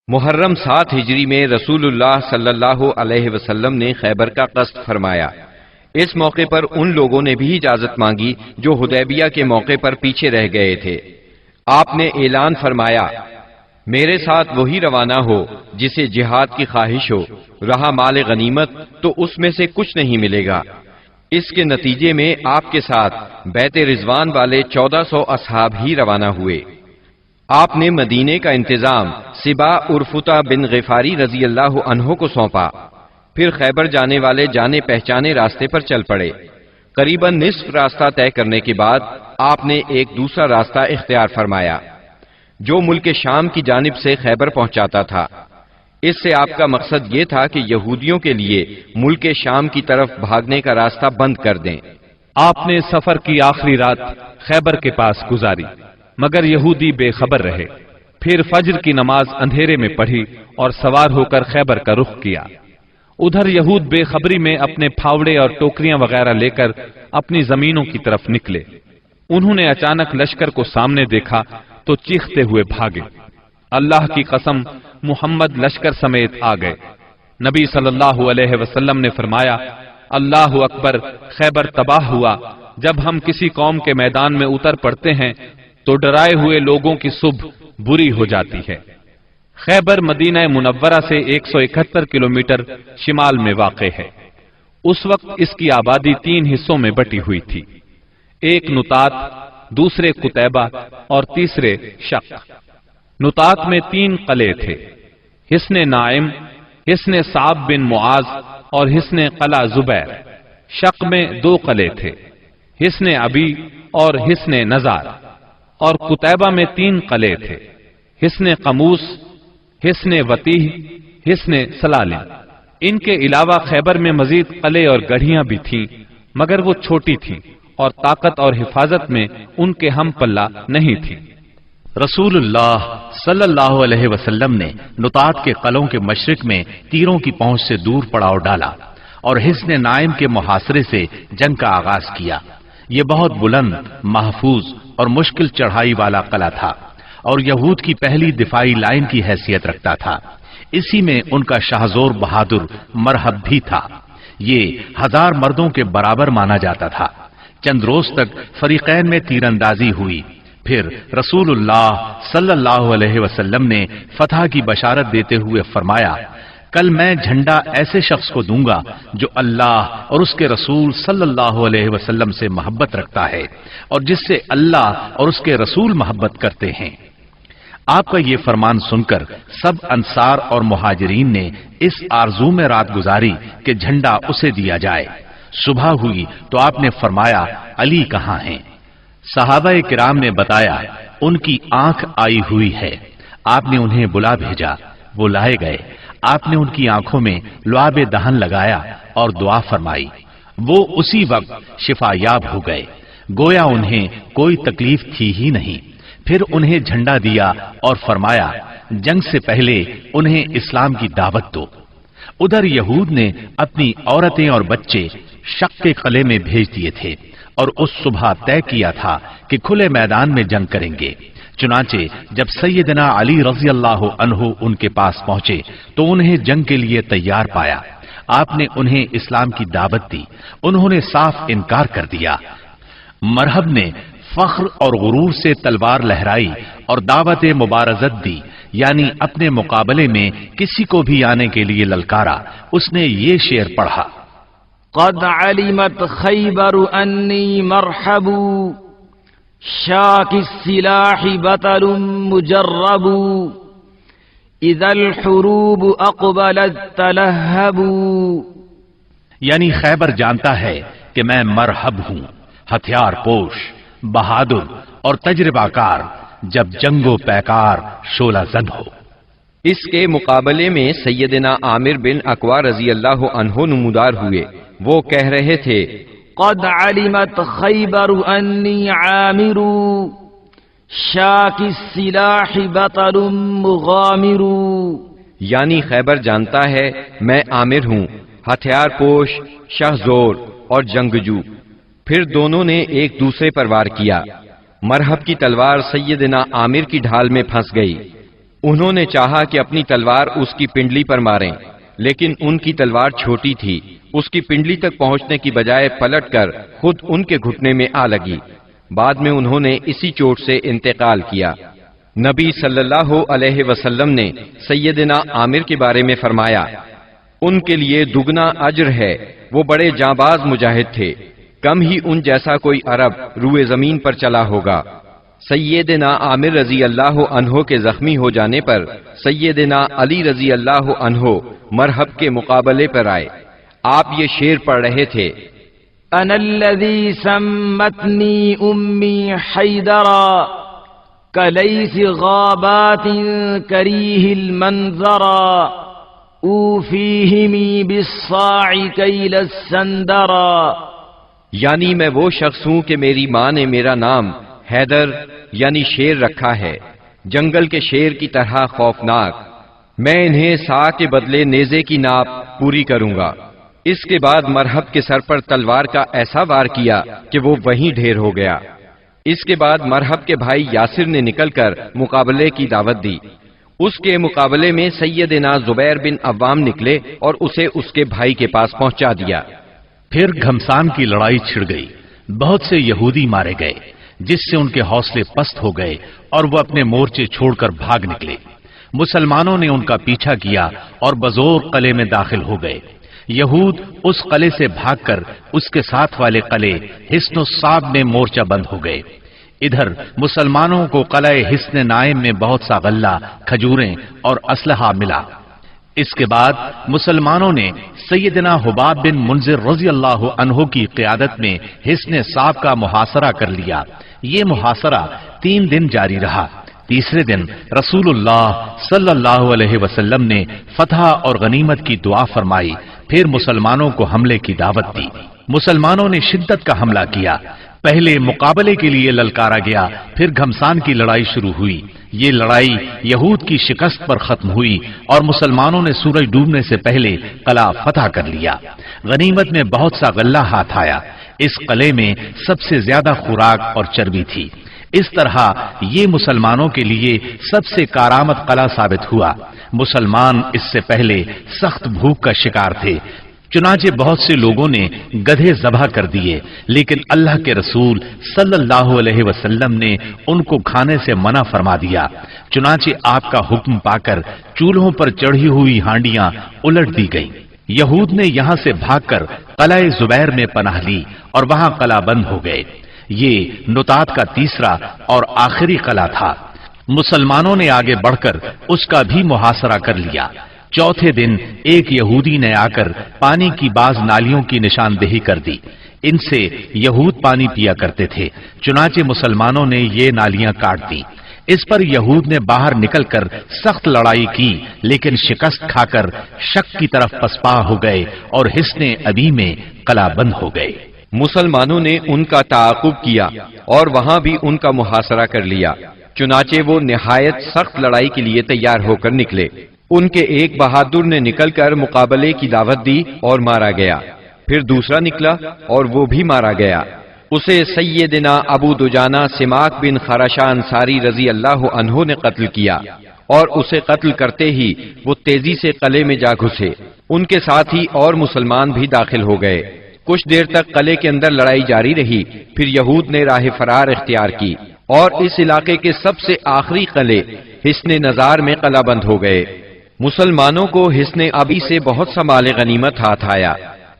محرم 7 ہجری میں رسول اللہ صلی اللہ علیہ وسلم نے خیبر کا قصد فرمایا۔ اس موقع پر ان لوگوں نے بھی اجازت مانگی جو حدیبیہ کے موقع پر پیچھے رہ گئے تھے۔ آپ نے اعلان فرمایا، میرے ساتھ وہی روانہ ہو جسے جہاد کی خواہش ہو، رہا مال غنیمت تو اس میں سے کچھ نہیں ملے گا۔ اس کے نتیجے میں آپ کے ساتھ بیت رضوان والے 1400 اصحاب ہی روانہ ہوئے۔ آپ نے مدینے کا انتظام سبا عرفتہ بن غفاری رضی اللہ عنہ کو سونپا، پھر خیبر جانے والے جانے پہچانے راستے پر چل پڑے۔ قریباً نصف راستہ طے کرنے کے بعد آپ نے ایک دوسرا راستہ اختیار فرمایا جو ملک شام کی جانب سے خیبر پہنچاتا تھا۔ اس سے آپ کا مقصد یہ تھا کہ یہودیوں کے لیے ملک شام کی طرف بھاگنے کا راستہ بند کر دیں۔ آپ نے سفر کی آخری رات خیبر کے پاس گزاری، مگر یہودی بے خبر رہے۔ پھر فجر کی نماز اندھیرے میں پڑھی اور سوار ہو کر خیبر کا رخ کیا۔ ادھر یہود بے خبری میں اپنے پھاوڑے اور ٹوکریاں وغیرہ لے کر اپنی زمینوں کی طرف نکلے۔ انہوں نے اچانک لشکر کو سامنے دیکھا تو چیختے ہوئے بھاگے۔ اللہ کی قسم، محمد لشکر سمیت آ گئے۔ نبی صلی اللہ علیہ وسلم نے فرمایا، اللہ اکبر، خیبر تباہ ہوا۔ جب ہم کسی قوم کے میدان میں اتر پڑتے ہیں تو ڈرائے ہوئے لوگوں کی صبح بری ہو جاتی ہے۔ خیبر مدینہ منورہ سے 171 کلومیٹر شمال میں واقع ہے۔ اس وقت اس کی آبادی 3 حصوں میں بٹی ہوئی تھی، ایک نطات، دوسرے قتیبہ اور تیسرے شق۔ نطات میں 3 قلعے تھے، حصن نائم، حصن صعب بن معاذ اور حصن قلعہ زبیر۔ شق میں 2 قلعے تھے، حصن ابی اور حصن نزار۔ اور قتیبہ میں 3 قلعے تھے، حصن قموس، حصن وتیح، حصن سلالم۔ ان کے علاوہ خیبر میں مزید قلعے اور گڑھیاں بھی تھیں، مگر وہ چھوٹی تھیں اور طاقت اور حفاظت میں ان کے ہم پلہ نہیں تھی۔ رسول اللہ صلی اللہ علیہ وسلم نے نطات کے قلعوں کے مشرق میں تیروں کی پہنچ سے دور پڑاؤ ڈالا اور حصن نائم کے محاصرے سے جنگ کا آغاز کیا۔ یہ بہت بلند، محفوظ اور مشکل چڑھائی والا قلعہ تھا اور یہود کی پہلی دفاعی لائن کی حیثیت رکھتا تھا۔ اسی میں ان کا شاہزور بہادر مرحب بھی تھا۔ یہ 1000 مردوں کے برابر مانا جاتا تھا۔ چند روز تک فریقین میں تیر اندازی ہوئی، پھر رسول اللہ صلی اللہ علیہ وسلم نے فتح کی بشارت دیتے ہوئے فرمایا، کل میں جھنڈا ایسے شخص کو دوں گا جو اللہ اور اس کے رسول صلی اللہ علیہ وسلم سے محبت رکھتا ہے اور جس سے اللہ اور اس کے رسول محبت کرتے ہیں۔ آپ کا یہ فرمان سن کر سب انصار اور مہاجرین نے اس آرزو میں رات گزاری کہ جھنڈا اسے دیا جائے۔ صبح ہوئی تو آپ نے فرمایا، علی کہاں ہیں؟ صحابہ کرام نے بتایا، ان کی آنکھ آئی ہوئی ہے۔ آپ نے انہیں بلا بھیجا، وہ لائے گئے۔ آپ نے ان کی آنکھوں میں لعاب دہن لگایا اور دعا فرمائی۔ وہ اسی وقت شفا یاب ہو گئے، گویا انہیں کوئی تکلیف تھی ہی نہیں۔ پھر انہیں جھنڈا دیا اور فرمایا، جنگ سے پہلے انہیں اسلام کی دعوت دو۔ ادھر یہود نے اپنی عورتیں اور بچے شق کے قلعے میں بھیج دیے تھے اور اس صبح طے کیا تھا کہ کھلے میدان میں جنگ کریں گے۔ چنانچہ جب سیدنا علی رضی اللہ عنہ ان کے پاس پہنچے تو انہیں جنگ کے لیے تیار پایا۔ آپ نے انہیں اسلام کی دعوت دی، انہوں نے صاف انکار کر دیا۔ مرحب نے فخر اور غرور سے تلوار لہرائی اور دعوت مبارزت دی، یعنی اپنے مقابلے میں کسی کو بھی آنے کے لیے للکارا۔ اس نے یہ شعر پڑھا، قد علمت خیبر انی مرحب، شاک السلاح بطل مجرب، اذا الحروب اقبلت تلہب۔ یعنی خیبر جانتا ہے کہ میں مرحب ہوں، ہتھیار پوش، بہادر اور تجربہ کار، جب جنگ و پیکار شعلہ زن ہو۔ اس کے مقابلے میں سیدنا عامر بن اقوا رضی اللہ عنہ نمودار ہوئے۔ وہ کہہ رہے تھے، قد علمت خیبر انی عامر، شاک السلاح بطل مغامر۔ یعنی خیبر جانتا ہے میں عامر ہوں، ہتھیار پوش، شہزور اور جنگجو۔ پھر دونوں نے ایک دوسرے پر وار کیا۔ مرحب کی تلوار سیدنا عامر کی ڈھال میں پھنس گئی۔ انہوں نے چاہا کہ اپنی تلوار اس کی پنڈلی پر ماریں، لیکن ان کی تلوار چھوٹی تھی، اس کی پنڈلی تک پہنچنے کی بجائے پلٹ کر خود ان کے گھٹنے میں آ لگی۔ بعد میں انہوں نے اسی چوٹ سے انتقال کیا۔ نبی صلی اللہ علیہ وسلم نے سیدنا عامر کے بارے میں فرمایا، ان کے لیے دگنا اجر ہے، وہ بڑے جانباز مجاہد تھے، کم ہی ان جیسا کوئی عرب روئے زمین پر چلا ہوگا۔ سیدنا عامر رضی اللہ عنہ کے زخمی ہو جانے پر سیدنا علی رضی اللہ عنہ مرحب کے مقابلے پر آئے۔ آپ یہ شعر پڑھ رہے تھے، انا الذی سمتنی امی حیدرا کلیس غابات کریہ المنظرا اوفیہمی بالصاع کیل السندرا، یعنی میں وہ شخص ہوں کہ میری ماں نے میرا نام حیدر یعنی شیر رکھا ہے، جنگل کے شیر کی طرح خوفناک، میں انہیں سا کے بدلے نیزے کی ناپ پوری کروں گا۔ اس کے بعد مرحب کے سر پر تلوار کا ایسا وار کیا کہ وہ وہیں ڈھیر ہو گیا۔ اس کے بعد مرحب کے بھائی یاسر نے نکل کر مقابلے کی دعوت دی۔ اس کے مقابلے میں سیدنا زبیر بن عوام نکلے اور اسے اس کے بھائی کے پاس پہنچا دیا۔ پھر گھمسان کی لڑائی چھڑ گئی، بہت سے یہودی مارے گئے، جس سے ان کے حوصلے پست ہو گئے اور وہ اپنے مورچے چھوڑ کر بھاگ نکلے۔ مسلمانوں نے ان کا پیچھا کیا اور بزور قلعے میں داخل ہو گئے۔ یہود اس قلعے سے بھاگ کر اس کے ساتھ والے قلعے حصن الصاب میں مورچہ بند ہو گئے۔ ادھر مسلمانوں کو قلعہ حصن نائم میں بہت سا غلہ، کھجوریں اور اسلحہ ملا۔ اس کے بعد مسلمانوں نے سیدنا حباب بن منذر رضی اللہ عنہ کی قیادت میں حصن صاب کا محاصرہ کر لیا۔ یہ محاصرہ 3 دن جاری رہا۔ تیسرے دن رسول اللہ صلی اللہ علیہ وسلم نے فتح اور غنیمت کی دعا فرمائی، پھر مسلمانوں کو حملے کی دعوت دی۔ مسلمانوں نے شدت کا حملہ کیا۔ پہلے مقابلے کے لیے للکارا گیا، پھر گھمسان کی لڑائی شروع ہوئی۔ یہ لڑائی یہود کی شکست پر ختم ہوئی اور مسلمانوں نے سورج ڈوبنے سے پہلے قلعہ فتح کر لیا۔ غنیمت میں بہت سا غلہ ہاتھ آیا۔ اس قلعے میں سب سے زیادہ خوراک اور چربی تھی۔ اس طرح یہ مسلمانوں کے لیے سب سے کارآمد قلعہ ثابت ہوا۔ مسلمان اس سے پہلے سخت بھوک کا شکار تھے، چنانچہ بہت سے لوگوں نے گدھے ذبح کر دیے، لیکن اللہ کے رسول صلی اللہ علیہ وسلم نے ان کو کھانے سے منع فرما دیا۔ چنانچہ آپ کا حکم پا کر چولہوں پر چڑھی ہوئی ہانڈیاں الٹ دی گئیں۔ یہود نے یہاں سے بھاگ کر قلعہ زبیر میں پناہ لی اور وہاں قلعہ بند ہو گئے۔ یہ نطات کا تیسرا اور آخری قلعہ تھا۔ مسلمانوں نے آگے بڑھ کر اس کا بھی محاصرہ کر لیا۔ چوتھے دن ایک یہودی نے آ کر پانی کی بعض نالیوں کی نشاندہی کر دی۔ ان سے یہود پانی پیا کرتے تھے، چنانچہ مسلمانوں نے یہ نالیاں کاٹ دی۔ اس پر یہود نے باہر نکل کر سخت لڑائی کی، لیکن شکست کھا کر شک کی طرف پسپا ہو گئے اور حصن ابی میں قلعہ بند ہو گئے۔ مسلمانوں نے ان کا تعاقب کیا اور وہاں بھی ان کا محاصرہ کر لیا، چنانچہ وہ نہایت سخت لڑائی کے لیے تیار ہو کر نکلے۔ ان کے ایک بہادر نے نکل کر مقابلے کی دعوت دی اور مارا گیا، پھر دوسرا نکلا اور وہ بھی مارا گیا۔ اسے سیدنا ابو دجانہ سماک بن خرشہ انصاری رضی اللہ عنہ نے قتل کیا، اور اسے قتل کرتے ہی وہ تیزی سے قلعے میں جا گھسے۔ ان کے ساتھ ہی اور مسلمان بھی داخل ہو گئے۔ کچھ دیر تک قلعے کے اندر لڑائی جاری رہی، پھر یہود نے راہ فرار اختیار کی اور اس علاقے کے سب سے آخری قلعے حصن نزار میں قلعہ بند ہو گئے۔ مسلمانوں کو حصن ابی سے بہت سا مال غنیمت ہاتھ آیا۔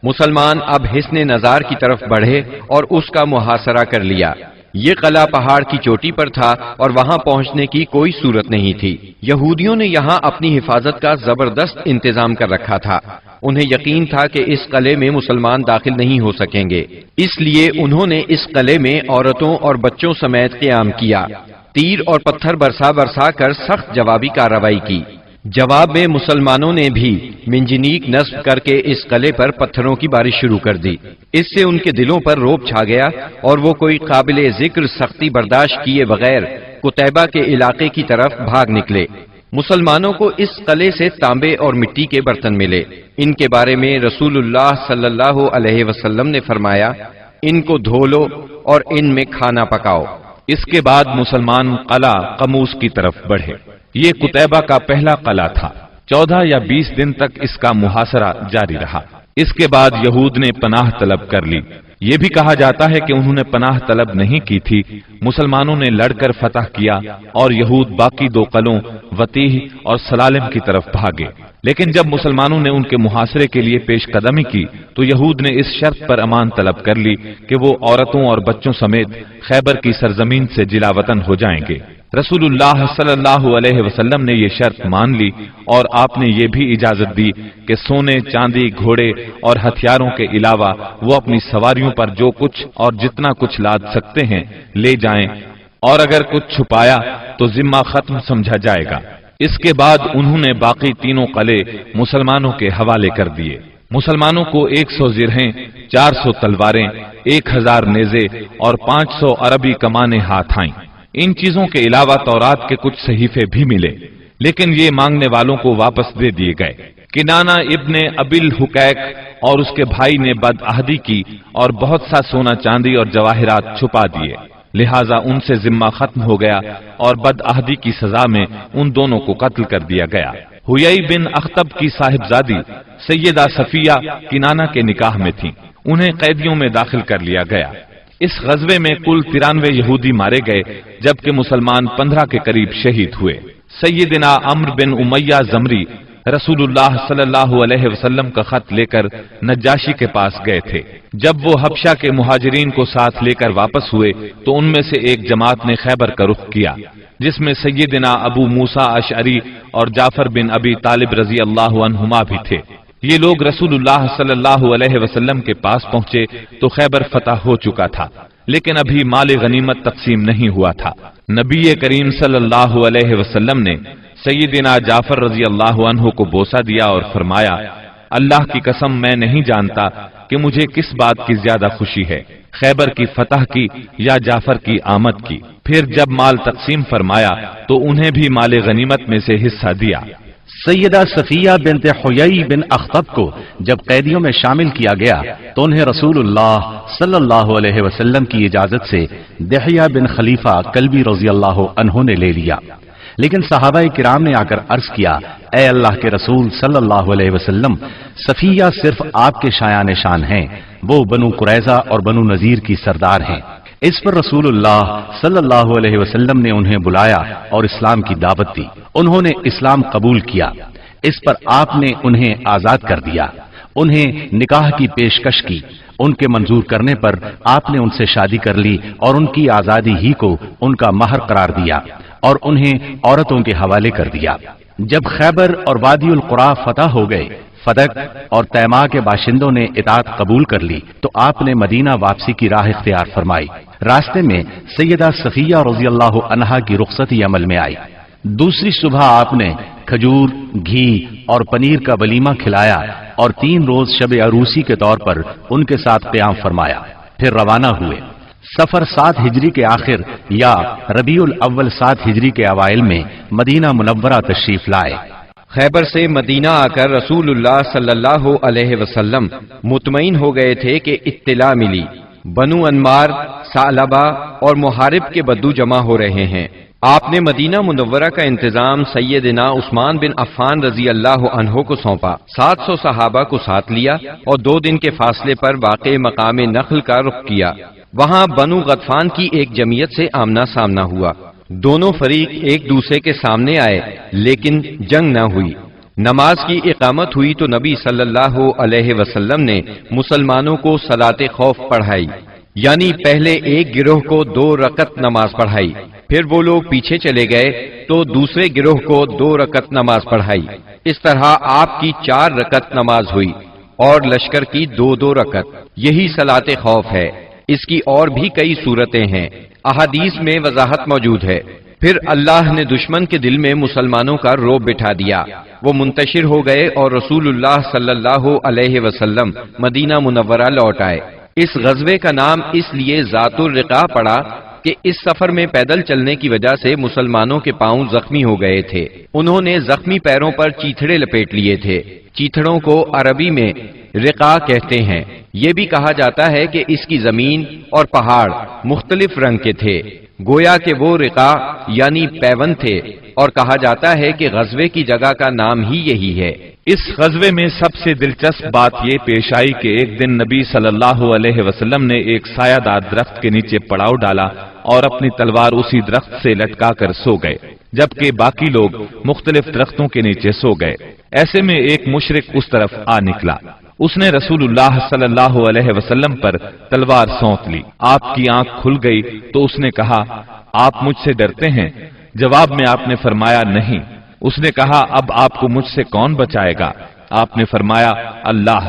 مسلمان اب حصن نزار کی طرف بڑھے اور اس کا محاصرہ کر لیا۔ یہ قلعہ پہاڑ کی چوٹی پر تھا اور وہاں پہنچنے کی کوئی صورت نہیں تھی۔ یہودیوں نے یہاں اپنی حفاظت کا زبردست انتظام کر رکھا تھا۔ انہیں یقین تھا کہ اس قلعے میں مسلمان داخل نہیں ہو سکیں گے، اس لیے انہوں نے اس قلعے میں عورتوں اور بچوں سمیت قیام کیا۔ تیر اور پتھر برسا کر سخت جوابی کارروائی کی۔ جواب میں مسلمانوں نے بھی منجنیق نصب کر کے اس قلعے پر پتھروں کی بارش شروع کر دی۔ اس سے ان کے دلوں پر رعب چھا گیا اور وہ کوئی قابل ذکر سختی برداشت کیے بغیر قتیبہ کے علاقے کی طرف بھاگ نکلے۔ مسلمانوں کو اس قلعے سے تانبے اور مٹی کے برتن ملے۔ ان کے بارے میں رسول اللہ صلی اللہ علیہ وسلم نے فرمایا، ان کو دھو لو اور ان میں کھانا پکاؤ۔ اس کے بعد مسلمان قلعہ قموس کی طرف بڑھے۔ یہ قتیبہ کا پہلا قلعہ تھا۔ 14 یا 20 دن تک اس کا محاصرہ جاری رہا۔ اس کے بعد یہود نے پناہ طلب کر لی۔ یہ بھی کہا جاتا ہے کہ انہوں نے پناہ طلب نہیں کی تھی، مسلمانوں نے لڑ کر فتح کیا اور یہود باقی 2 قلعوں وتیح اور سلالم کی طرف بھاگے۔ لیکن جب مسلمانوں نے ان کے محاصرے کے لیے پیش قدمی کی تو یہود نے اس شرط پر امان طلب کر لی کہ وہ عورتوں اور بچوں سمیت خیبر کی سرزمین سے جلا وطن ہو جائیں گے۔ رسول اللہ صلی اللہ علیہ وسلم نے یہ شرط مان لی اور آپ نے یہ بھی اجازت دی کہ سونے، چاندی، گھوڑے اور ہتھیاروں کے علاوہ وہ اپنی سواریوں پر جو کچھ اور جتنا کچھ لاد سکتے ہیں لے جائیں، اور اگر کچھ چھپایا تو ذمہ ختم سمجھا جائے گا۔ اس کے بعد انہوں نے باقی 3 قلعے مسلمانوں کے حوالے کر دیے۔ مسلمانوں کو 100 زرہیں، 400 تلواریں، 1000 نیزے اور 500 عربی کمانیں ہاتھ آئیں۔ ان چیزوں کے علاوہ تورات کے کچھ صحیفے بھی ملے، لیکن یہ مانگنے والوں کو واپس دے دیے گئے۔ کنانہ ابن ابی الحقیق اور اس کے بھائی نے بدعہدی کی اور بہت سا سونا چاندی اور جواہرات چھپا دیے، لہذا ان سے ذمہ ختم ہو گیا اور بدعہدی کی سزا میں ان دونوں کو قتل کر دیا گیا۔ حیی بن اخطب کی صاحبزادی سیدہ صفیہ کنانہ کے نکاح میں تھیں، انہیں قیدیوں میں داخل کر لیا گیا۔ اس غزوے میں کل 93 یہودی مارے گئے جبکہ مسلمان 15 کے قریب شہید ہوئے۔ سیدنا عمرو بن امیہ زمری رسول اللہ صلی اللہ علیہ وسلم کا خط لے کر نجاشی کے پاس گئے تھے۔ جب وہ حبشہ کے مہاجرین کو ساتھ لے کر واپس ہوئے تو ان میں سے ایک جماعت نے خیبر کا رخ کیا، جس میں سیدنا ابو موسیٰ اشعری اور جعفر بن ابی طالب رضی اللہ عنہما بھی تھے۔ یہ لوگ رسول اللہ صلی اللہ علیہ وسلم کے پاس پہنچے تو خیبر فتح ہو چکا تھا، لیکن ابھی مال غنیمت تقسیم نہیں ہوا تھا۔ نبی کریم صلی اللہ علیہ وسلم نے سیدنا جعفر رضی اللہ عنہ کو بوسہ دیا اور فرمایا، اللہ کی قسم میں نہیں جانتا کہ مجھے کس بات کی زیادہ خوشی ہے، خیبر کی فتح کی یا جعفر کی آمد کی۔ پھر جب مال تقسیم فرمایا تو انہیں بھی مال غنیمت میں سے حصہ دیا۔ سیدہ صفیہ بنت حیی بن اخطب کو جب قیدیوں میں شامل کیا گیا تو انہیں رسول اللہ صلی اللہ علیہ وسلم کی اجازت سے دحیہ بن خلیفہ کلبی رضی اللہ عنہ نے لے لیا، لیکن صحابہ کرام نے آ کر عرض کیا، اے اللہ کے رسول صلی اللہ علیہ وسلم، صفیہ صرف آپ کے شایان شان ہیں، وہ بنو قریظہ اور بنو نذیر کی سردار ہیں۔ اس پر رسول اللہ صلی اللہ علیہ وسلم نے انہیں بلایا اور اسلام کی دعوت دی، انہوں نے اسلام قبول کیا۔ اس پر آپ نے انہیں آزاد کر دیا، انہیں نکاح کی پیشکش کی، ان کے منظور کرنے پر آپ نے ان سے شادی کر لی اور ان کی آزادی ہی کو ان کا مہر قرار دیا اور انہیں عورتوں کے حوالے کر دیا۔ جب خیبر اور وادی القریٰ فتح ہو گئے، فدق اور تیما کے باشندوں نے اطاعت قبول کر لی تو آپ نے مدینہ واپسی کی راہ اختیار فرمائی۔ راستے میں سیدہ صفیہ رضی اللہ عنہا کی رخصتی عمل میں آئی۔ دوسری صبح آپ نے کھجور، گھی اور پنیر کا ولیمہ کھلایا اور 3 روز شب عروسی کے طور پر ان کے ساتھ قیام فرمایا، پھر روانہ ہوئے۔ سفر 7 ہجری کے آخر یا ربیع الاول 7 ہجری کے اوائل میں مدینہ منورہ تشریف لائے۔ خیبر سے مدینہ آ کر رسول اللہ صلی اللہ علیہ وسلم مطمئن ہو گئے تھے کہ اطلاع ملی بنو انمار، ثعلبہ اور محارب کے بدو جمع ہو رہے ہیں۔ آپ نے مدینہ منورہ کا انتظام سیدنا عثمان بن عفان رضی اللہ عنہ کو سونپا، 700 صحابہ کو ساتھ لیا اور 2 دن کے فاصلے پر واقع مقام نخل کا رخ کیا۔ وہاں بنو غطفان کی ایک جمعیت سے آمنا سامنا ہوا، دونوں فریق ایک دوسرے کے سامنے آئے لیکن جنگ نہ ہوئی۔ نماز کی اقامت ہوئی تو نبی صلی اللہ علیہ وسلم نے مسلمانوں کو صلاۃ خوف پڑھائی، یعنی پہلے ایک گروہ کو 2 رکعت نماز پڑھائی، پھر وہ لوگ پیچھے چلے گئے تو دوسرے گروہ کو 2 رکعت نماز پڑھائی۔ اس طرح آپ کی 4 رکعت نماز ہوئی اور لشکر کی 2 رکعت۔ یہی صلاۃ خوف ہے۔ اس کی اور بھی کئی صورتیں ہیں، احادیث میں وضاحت موجود ہے۔ پھر اللہ نے دشمن کے دل میں مسلمانوں کا رعب بٹھا دیا، وہ منتشر ہو گئے اور رسول اللہ صلی اللہ علیہ وسلم مدینہ منورہ لوٹ آئے۔ اس غزوے کا نام اس لیے ذات الرقاع پڑا کہ اس سفر میں پیدل چلنے کی وجہ سے مسلمانوں کے پاؤں زخمی ہو گئے تھے۔ انہوں نے زخمی پیروں پر چیتھڑے لپیٹ لیے تھے۔ چیتھڑوں کو عربی میں رقاع کہتے ہیں۔ یہ بھی کہا جاتا ہے کہ اس کی زمین اور پہاڑ مختلف رنگ کے تھے۔ گویا کہ وہ رقا یعنی پیوند تھے، اور کہا جاتا ہے کہ غزوے کی جگہ کا نام ہی یہی ہے۔ اس غزوے میں سب سے دلچسپ بات یہ پیش آئی کہ ایک دن نبی صلی اللہ علیہ وسلم نے ایک سایہ دار درخت کے نیچے پڑاؤ ڈالا اور اپنی تلوار اسی درخت سے لٹکا کر سو گئے، جبکہ باقی لوگ مختلف درختوں کے نیچے سو گئے۔ ایسے میں ایک مشرک اس طرف آ نکلا، اس نے رسول اللہ صلی اللہ علیہ وسلم پر تلوار سونت لی۔ آپ کی آنکھ کھل گئی تو اس نے کہا، آپ مجھ سے ڈرتے ہیں؟ جواب میں آپ نے فرمایا، نہیں۔ اس نے کہا، اب آپ کو مجھ سے کون بچائے گا؟ آپ نے فرمایا، اللہ۔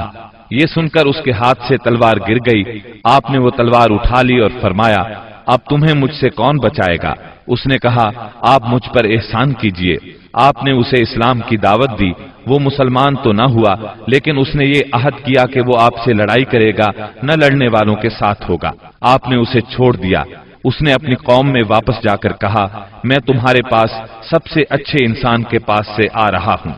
یہ سن کر اس کے ہاتھ سے تلوار گر گئی۔ آپ نے وہ تلوار اٹھا لی اور فرمایا، اب تمہیں مجھ سے کون بچائے گا؟ اس نے کہا، آپ مجھ پر احسان کیجئے۔ آپ نے اسے اسلام کی دعوت دی۔ وہ مسلمان تو نہ ہوا، لیکن اس نے یہ عہد کیا کہ وہ آپ سے لڑائی کرے گا، نہ لڑنے والوں کے ساتھ ہوگا۔ آپ نے اسے چھوڑ دیا۔ اس نے اپنی قوم میں واپس جا کر کہا، میں تمہارے پاس سب سے اچھے انسان کے پاس سے آ رہا ہوں۔